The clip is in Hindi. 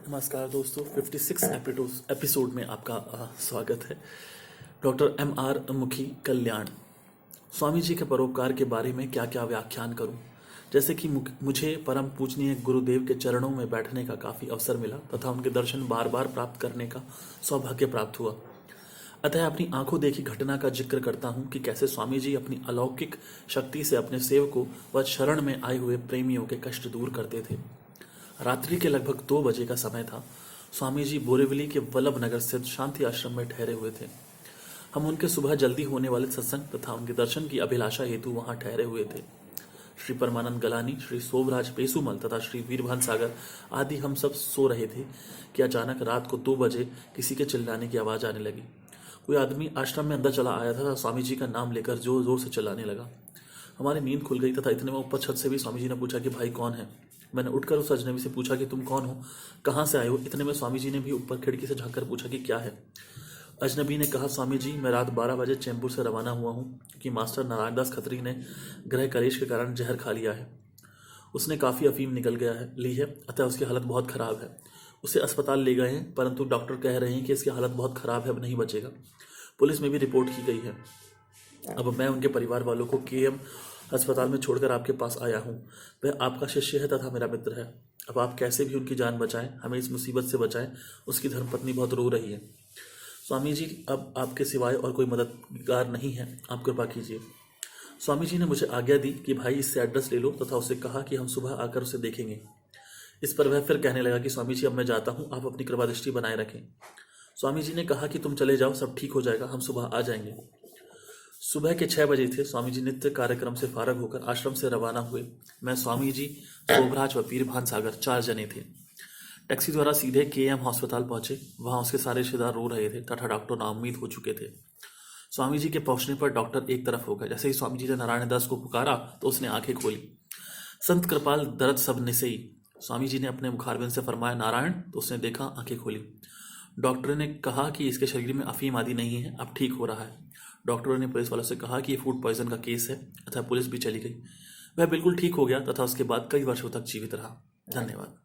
नमस्कार दोस्तों, 56 एपिसोड में आपका स्वागत है। Doctor M.R. मुखी कल्याण। स्वामी जी के परोपकार के बारे में क्या क्या व्याख्यान करूं। जैसे कि मुझे परम पूजनीय गुरुदेव के चरणों में बैठने का काफ़ी अवसर मिला तथा उनके दर्शन बार बार प्राप्त करने का सौभाग्य प्राप्त हुआ। अतः अपनी आंखों देखी घटना का जिक्र करता हूं कि कैसे स्वामी जी अपनी अलौकिक शक्ति से अपने सेवकों व शरण में आए हुए प्रेमियों के कष्ट दूर करते थे। रात्रि के लगभग 2 बजे का समय था। स्वामी जी बोरीवली के वल्लभ नगर स्थित शांति आश्रम में ठहरे हुए थे। हम उनके सुबह जल्दी होने वाले सत्संग तथा उनके दर्शन की अभिलाषा हेतु वहां ठहरे हुए थे। श्री परमानंद गलानी, श्री शोभराज पेसुमल तथा श्री वीरभान सागर आदि हम सब सो रहे थे कि अचानक रात को 2 बजे किसी के चिल्लाने की आवाज आने लगी। कोई आदमी आश्रम में अंदर चला आया था, स्वामी जी का नाम लेकर जोर जोर से चिल्लाने लगा। हमारी नींद खुल गई तथा इतने में ऊपर छत से भी स्वामी जी ने पूछा कि भाई कौन है। मैंने उठकर उस अजनबी से पूछा कि तुम कौन हो, कहाँ से आए हो। इतने में स्वामी जी ने भी ऊपर खिड़की से झांककर पूछा कि क्या है। अजनबी ने कहा, स्वामी जी मैं रात 12 बजे चैम्बूर से रवाना हुआ हूँ क्योंकि मास्टर नारायण दास खत्री ने ग्रह कलेश के कारण जहर खा लिया है। उसने काफ़ी अफीम ली है, अतः उसकी हालत बहुत ख़राब है। उसे अस्पताल ले गए हैं परंतु डॉक्टर कह रहे हैं कि इसकी हालत बहुत ख़राब है, अब नहीं बचेगा। पुलिस में भी रिपोर्ट की गई है। अब मैं उनके परिवार वालों को KM अस्पताल में छोड़कर आपके पास आया हूँ। वह आपका शिष्य है तथा मेरा मित्र है। अब आप कैसे भी उनकी जान बचाएं, हमें इस मुसीबत से बचाएं। उसकी धर्मपत्नी बहुत रो रही है। स्वामी जी अब आपके सिवाय और कोई मददगार नहीं है, आप कृपा कीजिए। स्वामी जी ने मुझे आज्ञा दी कि भाई इससे एड्रेस ले लो तथा उसे कहा कि हम सुबह आकर उसे देखेंगे। इस पर वह फिर कहने लगा कि स्वामी जी अब मैं जाता हूँ, आप अपनी कृपा दृष्टि बनाए रखें। स्वामी जी ने कहा कि तुम चले जाओ, सब ठीक हो जाएगा, हम सुबह आ जाएंगे। सुबह के 6 बजे थे। स्वामी जी नित्य कार्यक्रम से फारग होकर आश्रम से रवाना हुए। मैं, स्वामी जी, शोभराज व वीरभान सागर 4 जने थे। टैक्सी द्वारा सीधे KM अस्पताल पहुंचे। वहां उसके सारे रिश्तेदार रो रहे थे तथा डॉक्टर नाउम्मीद हो चुके थे। स्वामी जी के पहुंचने पर डॉक्टर एक तरफ हो गए। जैसे ही स्वामी जी ने नारायण दास को पुकारा तो उसने आंखें खोली। संत कृपाल दर्द सब निसई। स्वामी जी ने अपने मुखारबिंद से फरमाया नारायण, तो उसने देखा, आंखें खोली। डॉक्टर ने कहा कि इसके शरीर में अफीम आदि नहीं है, अब ठीक हो रहा है। डॉक्टरों ने पुलिस वालों से कहा कि ये फूड पॉइजन का केस है, अतः पुलिस भी चली गई। वह बिल्कुल ठीक हो गया तथा उसके बाद कई वर्षों तक जीवित रहा। धन्यवाद।